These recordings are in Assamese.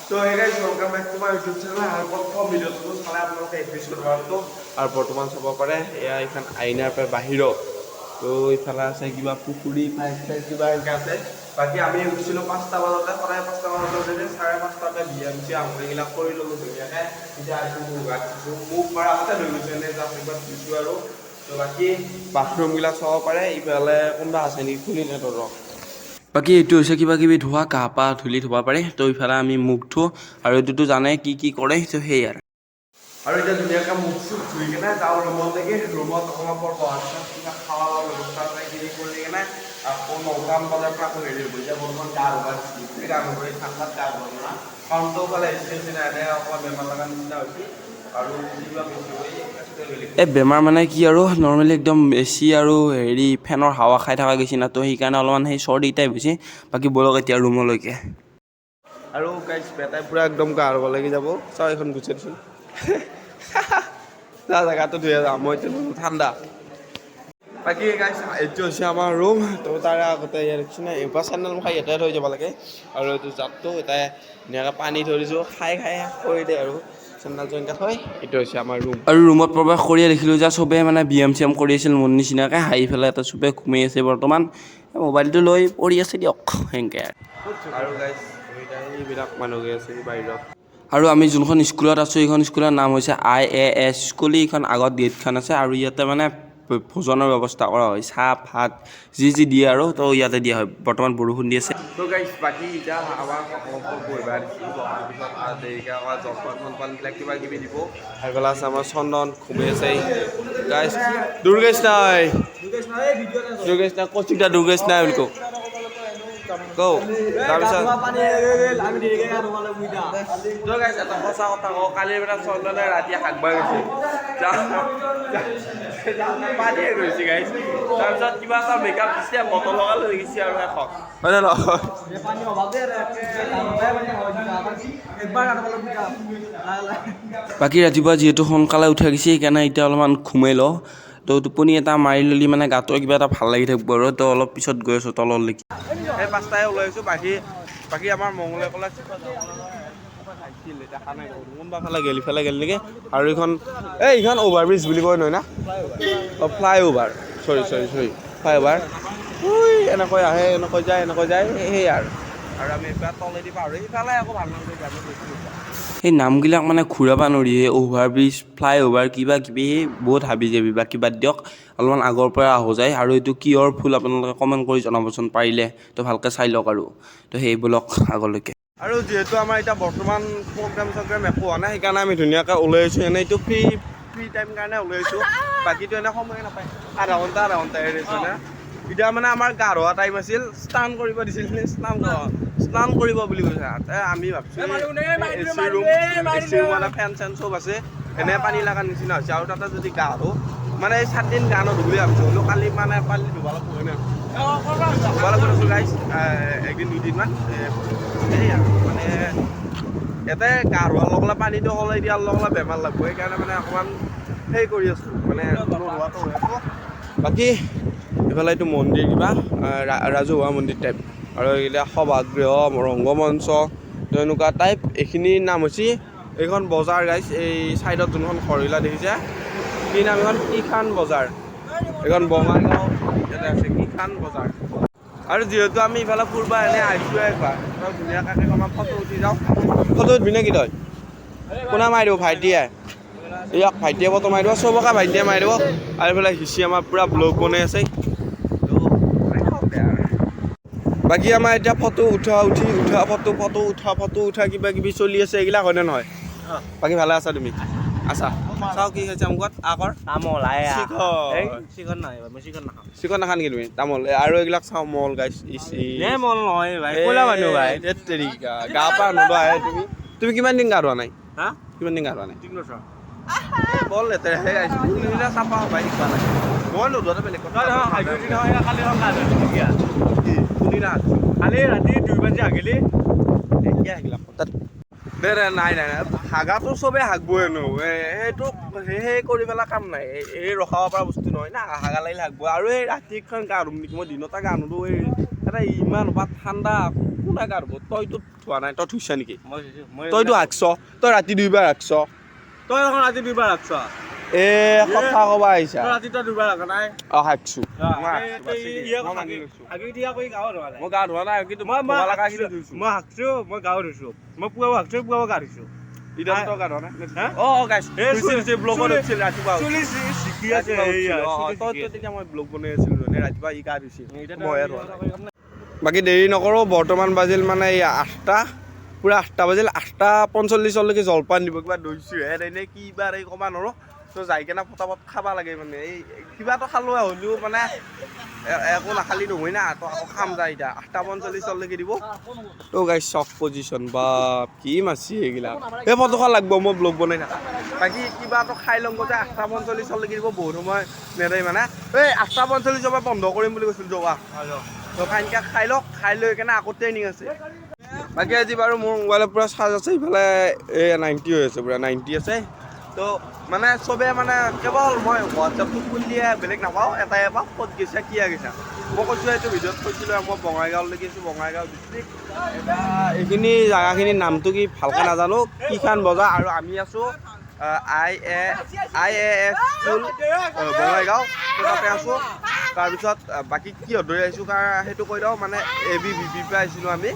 তো hey guys, welcome back to my YouTube channel. R প্ৰথম ভিডিওটো চালে আপোনালোকে এপিসোড 1 তো আৰ বৰ্তমান চাব পাৰে এয়া এখন আইনাৰ পৰা বাহিৰত তো ইফালে আছে কিবা পুখুৰী ফাইছে কিবা এনেকা আছে বাকি আমি উঠিছিলো 5টা বজাতে সদায় 5টা বজাতে 5:30টাতে বিএমচি আমৰিগিলা কৰি ললো ধুনীয়াকে এতিয়া আইছো মুখ মাৰা আছে লৈ গৈছে নে জাষ্ট একবাৰ দিছো আৰু তো বাকি বাথৰুম গিলা চাব পাৰে ইফালে কোনটা আছে নি খুলি নেটৰ বাকি এইটো হৈছে কিবা কিবি ধোৱা কাপা ধুলি ধুবা পাৰে তো ইফালে আমি মুখ ধো আৰু এইটো জানে কি কৰে তো হেই আৰু এটা ধুনীয়াকৈ মুখ চুখ ধুই কেনে যাওঁ ৰুমলৈকে ৰুমত অকণমান পৰ বহা কিবা খাৱা ব্যৱস্থা কৰি কেনে আকৌ 9টামান বজাৰ পৰা আকৌ হেৰি হ'ব এতিয়া বৰ্তমান গা ধুবা গা ধুবই ঠাণ্ডাত গা ধুব না কাৰণ তো ফালে ষ্টেচন এনে অকণমান বেমাৰ লগা নিচিনা হৈছে আৰু কিবা এই বেমাৰ মানে কি আৰু নৰ্মেলি একদম এচি আৰু হেৰি ফেনৰ হাৱা খাই থকা গৈছে না তো সেইকাৰণে অলপমান সেই চৰ্দি টাইপ হৈছে বাকী বলক এতিয়া ৰুমলৈকে আৰু গাইছ বেটাই পুৰা একদম গা ধুব লাগি যাব চাওঁ এখন গুচাই দিছোঁ যা জেগাটো ধুই যাওঁ মই ঠাণ্ডা বাকী গাইছ এইটো হৈছে আমাৰ ৰুম তো তাৰে আগতে ইয়াৰ দেখিছেনে এইবাৰ চেণ্ডেল খাই ইয়াতে থৈ যাব লাগে আৰু এইটো জাতটো এটাই ধুনীয়াকৈ পানী ধৰিছোঁ খাই কৰি দিয়ে আৰু চেণ্ডেলটো এনেকৈ থৈ এইটো হৈছে আমাৰ ৰুম আৰু ৰুমত প্ৰৱেশ কৰিয়ে দেখিলোঁ যে চবেই মানে ব্যায়াম চিয়াম কৰি আছিল মোৰ নিচিনাকৈ হাঁহি পেলাই এটা চবেই ঘুমাই আছে বৰ্তমান মোবাইলটো লৈ পৰি আছে দিয়ক সেনেকৈ আৰু গাইছ এইবিলাক মানুহ গৈ আছে বাহিৰত আৰু আমি যোনখন স্কুলত আছোঁ এইখন স্কুলৰ নাম হৈছে IAS স্কুল এইখন আগত গেটখন আছে আৰু ইয়াতে মানে ভোজনৰ ব্যৱস্থা কৰা হয় চাহ ভাত যি দিয়ে আৰু তো ইয়াতে দিয়া হয় বৰ্তমান বৰষুণ দি আছে তো গাইছ বাকী এতিয়া আমাৰ বহিবা দেৰিকৈ আমাৰ জলপানবিলাক কিবা কিবি দিব সেইফালে আছে আমাৰ চন্দন ঘুমাই আছে গাইছ দুৰ্গেশ নাই কৌশিকদা দুৰ্গেশ নাই বুলি কওঁ তাৰপিছত সঁচা কথা কওঁ কালিৰ পৰা চন্দনে ৰাতি হাগবা গৈছে পানীয়ে গৈছে গাইছ তাৰপিছত কিবা এটা মেকআপ দিছে বটল লগা লৈ গৈছে আৰু এখন হয় নে নহয় বাকী ৰাতিপুৱা যিহেতু সোনকালে উঠা গৈছে সেইকাৰণে এতিয়া অলপমান ঘুমাই লওঁ তো টোপনি এটা মাৰি ল'লি মানে গাটো কিবা এটা ভাল লাগি থাকিব আৰু তো অলপ পিছত গৈ আছোঁ তললৈকে এই 5টাই ওলাই আছোঁ বাকী আমাৰ মংগলে ক'লে দেখা নাই কোনোবা ফালে গেল নেকি আৰু এইখন অভাৰব্ৰিজ বুলি কয় নহয় না ফ্লাই অভাৰ চৰি ফ্লাই অভাৰ এনেকৈ আহে এনেকৈ যায় সেই আৰু আমি এবাৰ তলেদি পাহৰি ইফালে আকৌ ভাল সেই নামবিলাক মানে ঘূৰাব নোৱাৰি অভাৰব্ৰিজ ফ্লাই অভাৰ কিবা কিবি বহুত হাবি যাবি বা কিবা দিয়ক অলপমান আগৰ পৰা আহো যায় আৰু এইটো কিহৰ ফুল আপোনালোকে কমেণ্ট কৰি জনাবচোন পাৰিলে তো ভালকৈ চাই লওক আৰু তো সেই বলক আগলৈকে আৰু যিহেতু আমাৰ এতিয়া বৰ্তমান প্ৰগ্ৰাম একো হোৱা নাই সেইকাৰণে আমি ধুনীয়াকৈ ওলাই আহিছোঁ এনেই এইটো ফ্ৰী টাইম কাৰণে ওলাই আহিছোঁ বাকীটো এনেই সময়ে নাপায় আধা ঘণ্টা হেৰিছোঁ না এতিয়া মানে আমাৰ গা ধোৱা টাইম আছিল স্নান কৰিব দিছিল স্নান কৰিব বুলি কৈছে আমি ভাবিছোঁ এচি ৰুম মানে ফেন চেন চব আছে এনে পানী লগাৰ নিচিনা হৈছে আৰু তাতে যদি গা ধো মানে এই 7 দিন গা নুধুবুলি ভাবিছোঁ হ'লেও কালি মানে ধুব লাগিব হয়নে ধুব লাগিব গাইছ একদিন দুদিনমান সেই আৰু মানে ইয়াতে গা ধোৱাৰ লগে পানীটো সলাই দিয়াৰ লগে বেমাৰ লাগিব সেইকাৰণে মানে অকণমান সেই কৰি আছোঁ মানে নোধোৱাটো হৈ আছোঁ বাকী এইফালে এইটো মন্দিৰ কিবা ৰাজহুৱা মন্দিৰ টাইপ আৰু এইকেইটা সভাগৃহ ৰংগমঞ্চ তেনেকুৱা টাইপ এইখিনিৰ নাম হৈছে এইখন বজাৰ গাইছ এই ছাইডত যোনখন ঘৰগিলা দেখিছে কি নাম এইখন কিষাণ বজাৰ এইখন বঙাইগাঁও ইয়াতে আছে কিষাণ বজাৰ আৰু যিহেতু আমি ইফালে ফুৰবা এনেই আহিছোঁ একবাৰ ধুনীয়াকৈ অকণমান ফটো উঠি যাওঁ ফটো উঠবি নেকি তই কোনে মাৰি দিব ভাইটিয়ে ইয়াক ভাইটিয়ে ফটো মাৰি দিব চবকে ভাইটিয়ে মাৰি দিব আৰু এইফালে হিচি আমাৰ পূৰা ব্লগ বনাই আছে বাকী আমাৰ এতিয়া ফটো উঠা কিবা কিবি চলি আছে এইবিলাক হয়নে নহয় বাকী ভালে আছা তুমি আছা চাওঁ কি হৈছে আমুকত আগৰ তামোল চিকন নাখা নেকি তুমি তামোল আৰু এইবিলাক চাওঁ মল গাইছ মল নহয় গা পা নোধোৱা তুমি কিমান দিন গা ধোৱা নাই বল লেতেৰাহে গাইছোঁ চাফা হবাই শিকোৱা নাই মই নোধোৱাটো বেলেগ কথা কালি ৰাতি 2 বাজি আহিলি এতিয়া আহিলা দে নাই হাগাটো চবেই হাগবই হেনো সেইটো সেই কৰি পেলাই কাম নাই এই ৰখাব পৰা বস্তু নহয় না হাগা লাগিলে হাগব আৰু এই ৰাতিখন গা ধুম নেকি মই দিনতে গা নোধোঁ এটা ইমান বা ঠাণ্ডা কোন কোনে গা ধুব তইতো ধোৱা নাই তই ধুইছা নেকি তইতো হাগছ তই ৰাতি 2 বাৰ হাগছ তই এখন ৰাতি 2 বাৰ হাগছ কথা ক'বা আহিছা ৰাতি তই 2 বাৰ হাগা নাই হাগছো মই গা ধোৱা নাই কিন্তু মই হাগছো মই গাঁৱত ধুইছো মই পুৱাও হাগছো পুৱাও গা ধুইছো বাকী দেৰি নকৰোঁ বৰ্তমান বাজিল মানে এই 8টা পুৰা 8টা বাজিল 8:45লৈকে জলপান দিব কিবা দৈছোহে এনে কিবা এই ক'বা নোৱাৰোঁ তো যাই কেনে ফটাফট খাব লাগে মানে এই কিবাটো খালোঁ হ'লেও মানে একো নাখালি নহয় না তো আকৌ খাম যায় এতিয়া 8:45লৈকে দিব তো গাইছ চফ পজিশ্যন বা কি মাছি এইগিলা এই ফটোখন লাগব মই ব্লগ বনাই থাকা বাকী কিবাটো খাই ল'ম যে 8:45লৈকে দিব বহুত সময় নেদেই মানে এই 8:45 পৰা বন্ধ কৰিম বুলি কৈছিল যোৱা তো কাইনকা খাই লওক খাই লৈ কেনে আকৌ ট্ৰেইনিং আছে বাকী আজি বাৰু মোৰ মোবাইলৰ পূৰা চাৰ্জ আছে ইফালে 90 হৈ আছে পূৰা 90 আছে তো মানে চবে মানে কেৱল মই হোৱাটছএপটো খুলিয়ে বেলেগ নাপাওঁ এটাই পাওঁ ক'ত গৈছা কি গৈছা মই কৈছোঁ এইটো ভিডিঅ'ত কৈছিলোঁ মই বঙাইগাঁৱলৈ গৈছোঁ বঙাইগাঁও ডিষ্ট্ৰিক্ট এইখিনি জেগাখিনিৰ নামটো কি ভালকৈ নাজানো কিখান বজাৰ আৰু আমি আছোঁ IAS স্কুল বঙাইগাঁও তাতে আছোঁ তাৰপিছত বাকী কিহত ধৰি আহিছোঁ সেইটো কৈ দিওঁ মানে ABVP পৰা আহিছিলোঁ আমি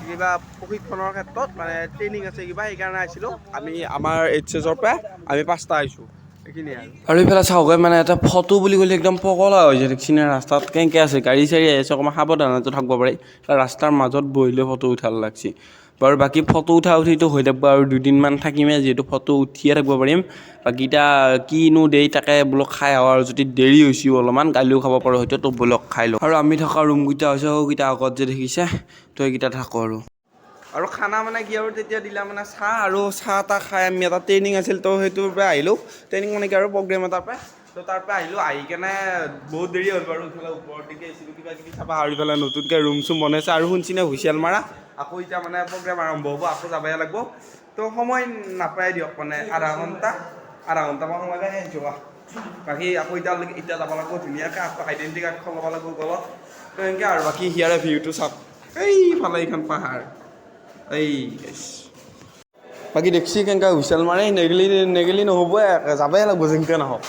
কিবা প্ৰশিক্ষণৰ ক্ষেত্ৰত মানে ট্ৰেইনিং আছে কিবা সেইকাৰণে আহিছিলোঁ আমি আমাৰ HSৰ পৰা আমি 5টা আহিছোঁ এইখিনিয়ে আৰু এইফালে চাওক মানে এটা ফটো বুলি ক'লে একদম পগলা হৈ যায় দেখছি নে ৰাস্তাত কেনেকৈ আছে গাড়ী চাড়ী আহিছে অকণমান সাৱধানতা থাকিব পাৰি ৰাস্তাৰ মাজত বহিলে ফটো উঠাল লাগছি বাৰু বাকী ফটো উঠিতো হৈ থাকিব আৰু 2 দিনমান থাকিমে যিহেতু ফটো উঠিয়ে থাকিব পাৰিম বাকী এতিয়া কিনো দেই তাকে বোলো খাই আহোঁ আৰু যদি দেৰি হৈছেও অলপমান গালিও খাব পাৰোঁ হয়তো তো বোলক খাই লওঁ আৰু আমি থকা ৰুমকেইটা হৈছে সৌকেইটা আগত যে দেখিছে তো এইকেইটা থাকোঁ আৰু খানা মানে কি আৰু তেতিয়া দিলা মানে চাহ আৰু চাহ তাহ খাই আমি এটা ট্ৰেইনিং আছিল তো সেইটোৰ পৰা আহিলোঁ ট্ৰেইনিং মানে কি আৰু প্ৰগ্ৰেম এটাৰ পৰা তো তাৰ পৰা আহিলোঁ আহি কেনে বহুত দেৰি হ'ল বাৰু ইফালে ওপৰত দিকে আহিছিলোঁ কিবা কিবি চাবা আৰু ইফালে নতুনকৈ ৰুম চুম বনাইছে আৰু শুনছিনে হুইচেল মাৰা আকৌ এতিয়া মানে প্ৰগ্ৰেম আৰম্ভ হ'ব আকৌ যাবই লাগিব তো সময় নাপায় দিয়ক মানে আধা ঘণ্টামান সময় পাই যোৱা বাকী আকৌ এতিয়া যাব লাগিব ধুনীয়াকৈ আকৌ আইডেণ্টি কাৰ্ডখন ল'ব লাগিব গলত তো এনেকৈ আৰু বাকী হিয়াৰে ভিউটো চাওক এইফালে এইখন পাহাৰ বাকী দেখছি কেনেকৈ হুইচেল মাৰে নেগেলি নহ'বই যাবই লাগিব যেনেকৈ নহওক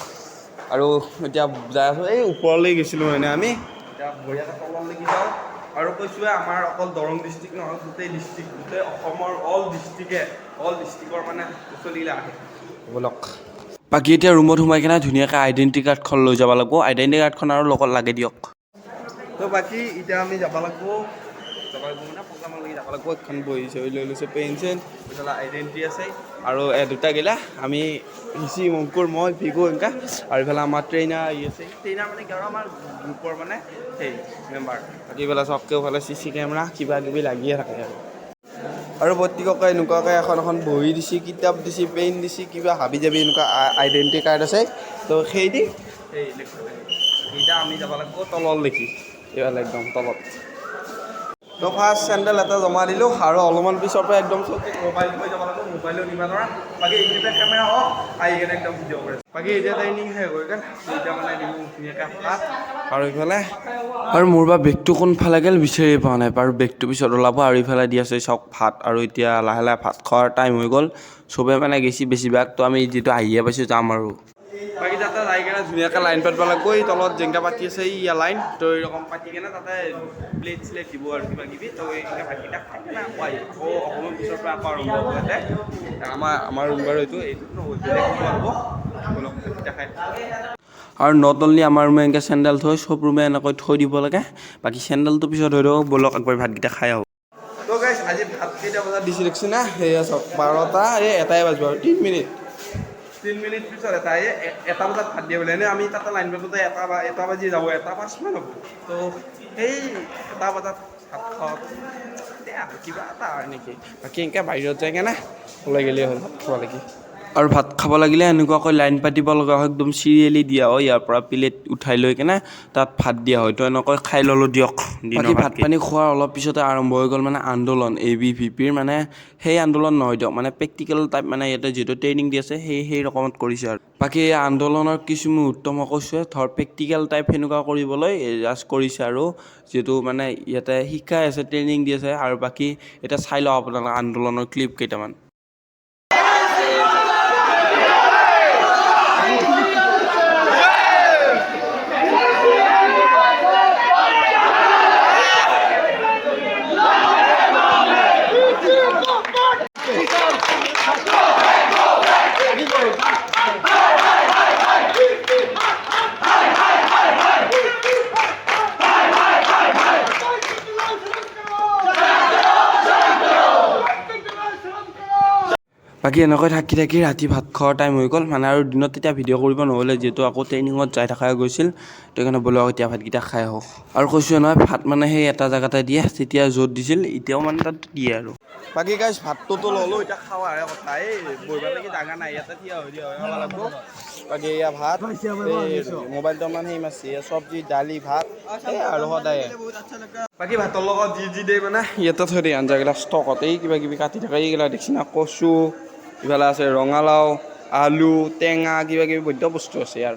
আৰু এতিয়া যাই আছোঁ এই ওপৰলৈ গৈছিলোঁ মানে আমি এতিয়া বঢ়িয়াকৈ তললৈকে যাওঁ আৰু কৈছোঁৱে আমাৰ অকল দৰং ডিষ্ট্ৰিক্ট নহয় গোটেই ডিষ্ট্ৰিক্ট গোটেই অসমৰ অল ডিষ্ট্ৰিক্টৰ মানে বস্তুগিলা আহে ব'লক বাকী এতিয়া ৰুমত সোমাই কিনে ধুনীয়াকৈ আইডেণ্টি কাৰ্ডখন লৈ যাব লাগিব আইডেণ্টি কাৰ্ডখন আৰু লগত লাগে দিয়ক তো বাকী এতিয়া আমি যাব লাগিব মানে প্ৰগ্ৰামলৈকে যাব লাগিব এখন বহি চহি লৈ লৈছোঁ পেন চেন এইফালে আইডেণ্টি আছে আৰু দুটা গেলা আমি হিচি মংকুৰ মই ভিগো এনেকা আৰু এইফালে আমাৰ ট্ৰেইনাৰ আছে ট্ৰেইনাৰ মানে কি আৰু আমাৰ গ্ৰুপৰ মানে সেই মেম্বাৰ বাকী এইফালে চবকৈ এইফালে CC কেমেৰা কিবা কিবি লাগিয়ে থাকে আৰু প্ৰত্যেককে এনেকুৱাকৈ এখন বহি দিছে কিতাপ দিছে পেন দিছে কিবা হাবি যাবি এনেকুৱা আইডেণ্টি কাৰ্ড আছে তো সেই দি সেই এতিয়া আমি যাব লাগিব তলত দেখি এইফালে একদম তলত তো ফাৰ্ষ্ট চেণ্ডেল এটা জমা দিলোঁ আৰু অলপমান পিছৰ পৰা একদম চকীত মোবাইল লৈ যাব লাগিব মোবাইলো নিবা নোৱাৰা বাকী এইখিনিতে কেমেৰা হওক আহি কেনে একদম ভিডিঅ' কৰে বাকী এতিয়া ট্ৰেইনিং শেষ হৈ গ'ল এতিয়া মানে দিলোঁ ধুনীয়াকৈ ভাত আৰু এইফালে আৰু মোৰ বা বেগটো কোনফালে গ'ল বিচাৰিয়ে পোৱা নাই আৰু বেগটো পিছত ওলাব আৰু এইফালে দি আছে চাওক ভাত আৰু এতিয়া লাহে লাহে ভাত খোৱাৰ টাইম হৈ গ'ল চবে মানে গেছি বেছিভাগ তো আমি যিটো আহিয়ে পাইছোঁ যাম আৰু বাকী তাতে যাই কেনে ধুনীয়াকৈ লাইন পাতিব লাগিব এই তলত জেংকা পাতি আছে ইয়া লাইন তো এইৰকম পাতি কেনে তাতে প্লেট চিলেট দিব আৰু কিবা কিবি তো এইখিনি ভাতকেইটা খাই কেনে আকৌ আহি আকৌ অকণমান পিছৰ পৰা আকৌ আৰম্ভ হ'ব ইয়াতে আমাৰ ৰুম বাৰু এইটো হ'ব ভাতকেইটা খাই আৰু নট অনলি আমাৰ ৰুমে এনেকৈ চেণ্ডেল থৈ চব ৰুমে এনেকৈ থৈ দিব লাগে বাকী চেণ্ডেলটো পিছত হৈ দিব ব'লক একবাৰ ভাতকেইটা খাই আহোঁ তো গাইছ আজি ভাত কেইটা বজাত দিছে দেখিছে না সেয়া চাওক 12টা এটাই বাজিব আৰু 3 মিনিট পিছত এটা বজাত ভাত দিয়ে বোলে এনেই আমি তাতে লাইন পাতোঁতে এটা বাজি যাব 1:05 হ'ব তো সেই 1 বজাত ভাত খাওঁ কিবা এটা হয় নেকি বাকী এনেকৈ বাহিৰত যায় কেনে ওলাই গ'লেই হ'ল ভাত খোৱা লাগি আৰু ভাত খাব লাগিলে এনেকুৱাকৈ লাইন পাতিব লগা হয় একদম চিৰিয়েলি দিয়া হয় ইয়াৰ পৰা প্লেট উঠাই লৈ কেনে তাত ভাত দিয়া হয় তো এনেকৈ খাই ল'লোঁ দিয়ক বাকী ভাত পানী খোৱাৰ অলপ পিছতে আৰম্ভ হৈ গ'ল মানে আন্দোলন ABVPৰ মানে সেই আন্দোলন নহয় দিয়ক মানে প্ৰেক্টিকেল টাইপ মানে ইয়াতে যিটো ট্ৰেইনিং দি আছে সেই ৰকমত কৰিছে আৰু বাকী এই আন্দোলনৰ কিছু মুহূৰ্ত মই কৈছোঁ ধৰ প্ৰেক্টিকেল টাইপ সেনেকুৱা কৰিবলৈ জাষ্ট কৰিছে আৰু যিহেতু মানে ইয়াতে শিকাই আছে ট্ৰেইনিং দি আছে আৰু বাকী এতিয়া চাই লওঁ আপোনালোকে আন্দোলনৰ ক্লিপ কেইটামান বাকী এনেকৈ থাকি ৰাতি ভাত খোৱাৰ টাইম হৈ গ'ল মানে আৰু দিনত তেতিয়া ভিডিঅ' কৰিব নহ'লে যিহেতু আকৌ ট্ৰেইনিঙত যাই থকা গৈছিল সেইকাৰণে বোলো এতিয়া ভাতকেইটা খাই আহোঁ আৰু কৈছোঁ নহয় ভাত মানে সেই এটা জেগাতে দিয়ে তেতিয়া য'ত দিছিল এতিয়াও মানে তাত দিয়ে আৰু বাকী গাইছ ভাতটোতো ল'লোঁ এতিয়া খাৱাৰহে কথা এই বহিব লাগি জাগা নাই ইয়াতে থিয় হৈ খাব লাগিব বাকী এয়া ভাত মোবাইলটো অকণমান সেই মাৰছি চব্জি দালি ভাত আৰু সদায় বাকী ভাতৰ লগত যি দিয়ে মানে ইয়াতে থৈ দিয়ে আঞ্জাবিলাক ষ্টকত এই কিবা কিবি কাটি থাকে এইগিলা দেখছি না কচু ইফালে আছে ৰঙালাও আলু টেঙা কিবা কিবি বৈদ্য বস্তু আছে ইয়াৰ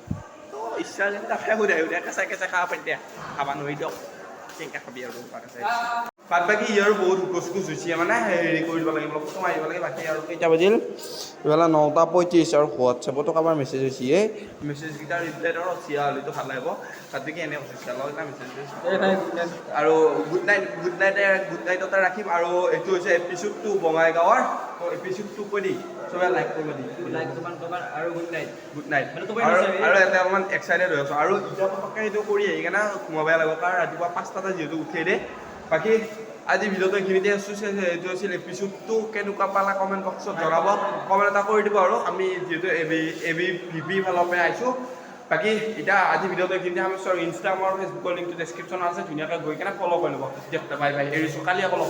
ইচ্ছা যদি তাকে সুধাই কেঁচাই কেঁচাই খাব পাৰি দিয়া খাব নোৱাৰি দিয়ক কেনেকৈ খাবি আৰু বাদ বাকী ইয়াৰ বহুত গোচ গোচ হৈছে মানে হেৰি কৰি দিব লাগিব ফটো মাৰিব লাগে বাকী আৰু কেইটা বাজিল ইফালে 9:35 আৰু হোৱাটছএপতো কাৰোবাৰ মেছেজ হৈছে এই মেছেজকেইটা ৰিপ্লাই ধৰ চিয়া হ'লেতো ভাল লাগিব তাত দেখি এনে কৈছে চিয়ালৰ এটা মেছেজ আৰু গুড নাইটতে ৰাখিম আৰু এইটো হৈছে এপিচোড 2 বঙাইগাঁৱৰ এপিচোড 2 কৈ দি চবে লাইক কৰিব দি আৰু গুড নাইট আৰু এটা অকণমান এক্সাইটেড হৈ আছোঁ আৰু এতিয়া পটককৈ সেইটো কৰি আহি কেনে সোমাব লাগিব কাৰণ ৰাতিপুৱা 5টাতে যিহেতু উঠে দে বাকী আজি ভিডিঅ'টো এইখিনিতে আছোঁ এইটো আছিল এপিচোড 2 কেনেকুৱা পালা কমেণ্ট বক্সত জনাব কমেণ্ট এটা কৰি দিব আৰু আমি যিহেতু ABVP ফালৰ পৰা আহিছোঁ বাকী এতিয়া আজি ভিডিঅ'টো এইখিনিতে আমি ইনষ্টাগ্ৰাম আৰু ফেচবুকৰ লিংকটো ডেছক্ৰিপশ্যনত আছে ধুনীয়াকৈ গৈ কেনে ফ'ল' কৰি ল'ব দিয়ক বাই বাই এৰিছোঁ কালি আকৌ